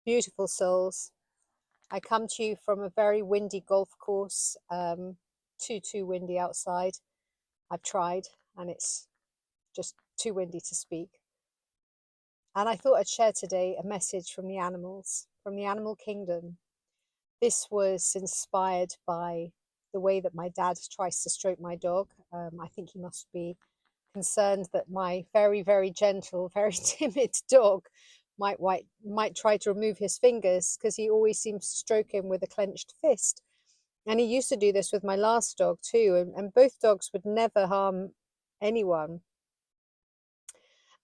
Beautiful souls. I come to you from a very windy golf course, too windy outside. I've tried and it's just too windy to speak. And I thought I'd share today a message from the animals, from the animal kingdom. This was inspired by the way that my dad tries to stroke my dog. I think he must be concerned that my very gentle, very timid dog might try to remove his fingers, because he always seems to stroke him with a clenched fist. And he used to do this with my last dog too, and both dogs would never harm anyone.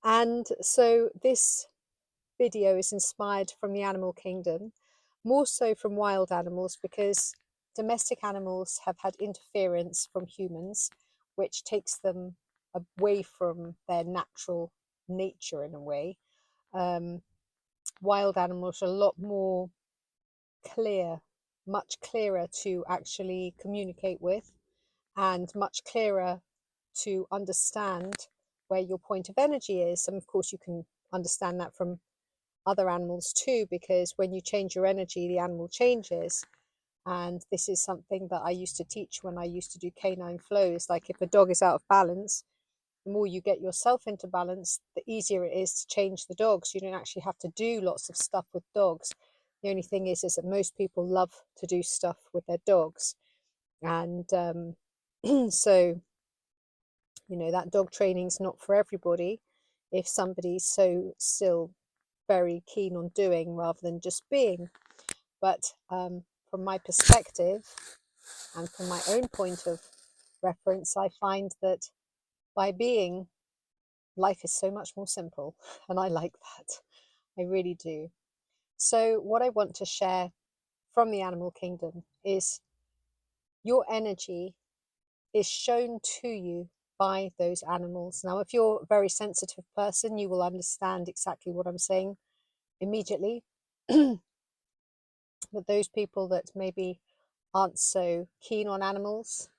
And so this video is inspired from the animal kingdom, more so from wild animals, because domestic animals have had interference from humans, which takes them away from their natural nature in a way. Wild animals are a lot more clear, much clearer to actually communicate with, and much clearer to understand where your point of energy is. And of course you can understand that from other animals too, because when you change your energy, the animal changes. And this is something that I used to teach when I used to do canine flows. Like, if a dog is out of balance, the more you get yourself into balance, the easier it is to change the dogs. You don't actually have to do lots of stuff with dogs. The only thing is that most people love to do stuff with their dogs. And so, you know, that dog training's not for everybody. If somebody's so still very keen on doing rather than just being. But from my perspective and from my own point of reference, I find that by being, life is so much more simple, and I like that. I really do. So what I want to share from the animal kingdom is your energy is shown to you by those animals. Now, if you're a very sensitive person, you will understand exactly what I'm saying immediately. But those people that maybe aren't so keen on animals,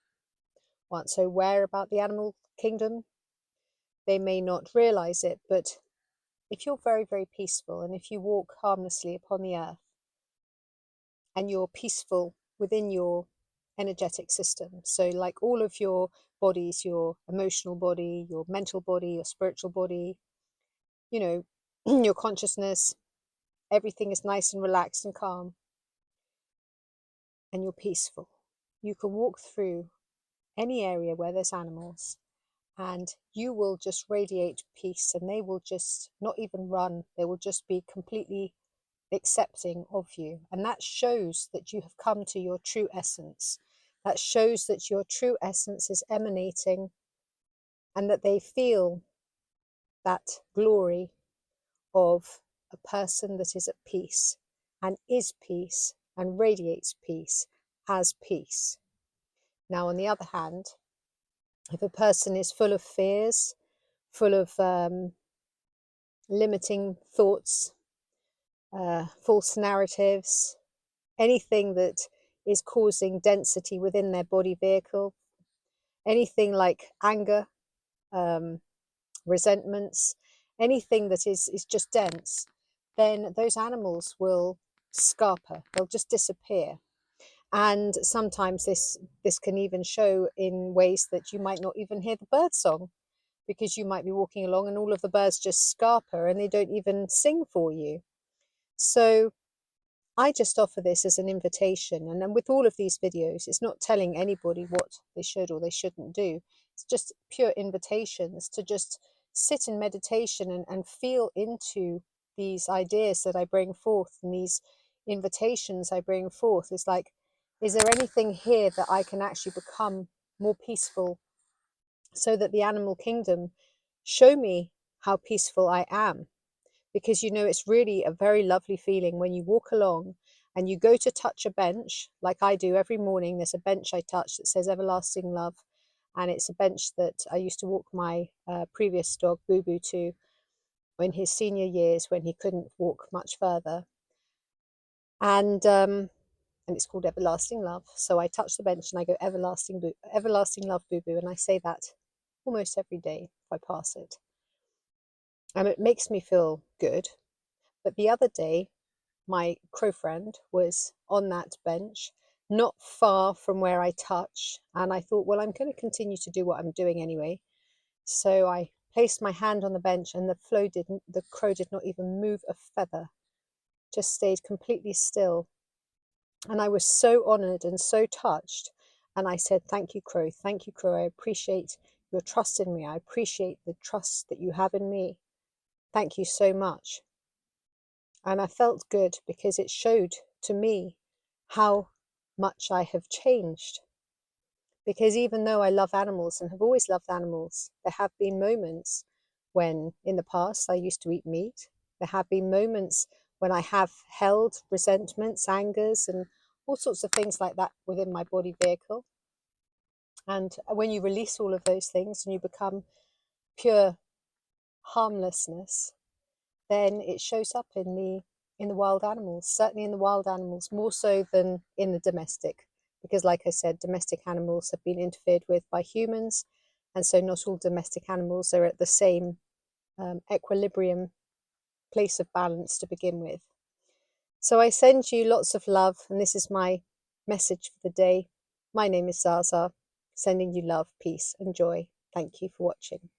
aren't so aware about the animal kingdom, they may not realize it. But if you're very peaceful, and if you walk harmlessly upon the earth, and you're peaceful within your energetic system, so like all of your bodies, your emotional body, your mental body, your spiritual body, you know, your consciousness, everything is nice and relaxed and calm, and you're peaceful, you can walk through any area where there's animals, and you will just radiate peace, and they will just not even run, they will just be completely accepting of you. And that shows that you have come to your true essence. That shows that your true essence is emanating, and that they feel that glory of a person that is at peace, and is peace, and radiates peace as peace. Now, on the other hand, if a person is full of fears, full of limiting thoughts, false narratives, anything that is causing density within their body vehicle, anything like anger, resentments, anything that is just dense, then those animals will scarper, they'll just disappear. And sometimes this can even show in ways that you might not even hear the bird song, because you might be walking along and all of the birds just scarper and they don't even sing for you. So I just offer this as an invitation. And then with all of these videos, it's not telling anybody what they should or they shouldn't do. It's just pure invitations to just sit in meditation and feel into these ideas that I bring forth, and these invitations I bring forth. It's like, is there anything here that I can actually become more peaceful, so that the animal kingdom show me how peaceful I am? Because, you know, it's really a very lovely feeling when you walk along and you go to touch a bench, like I do every morning. There's a bench I touch that says everlasting love, and it's a bench that I used to walk my previous dog Boo Boo to in his senior years, when he couldn't walk much further. And it's called everlasting love. So I touch the bench and I go, everlasting love, Boo Boo, and I say that almost every day if I pass it. And it makes me feel good. But the other day, my crow friend was on that bench, not far from where I touch. And I thought, well, I'm going to continue to do what I'm doing anyway. So I placed my hand on the bench, and the crow did not even move a feather, just stayed completely still. And I was so honored and so touched. And I said, thank you, Crow. Thank you, Crow. I appreciate your trust in me. I appreciate the trust that you have in me. Thank you so much. And I felt good because it showed to me how much I have changed. Because even though I love animals and have always loved animals, there have been moments when in the past I used to eat meat. There have been moments when I have held resentments, angers, and all sorts of things like that within my body vehicle. And when you release all of those things and you become pure harmlessness, then it shows up in the wild animals, certainly in the wild animals, more so than in the domestic. Because like I said, domestic animals have been interfered with by humans, and so not all domestic animals are at the same equilibrium place of balance to begin with. So I send you lots of love, and this is my message for the day. My name is ZsaZsa, sending you love, peace, and joy. Thank you for watching.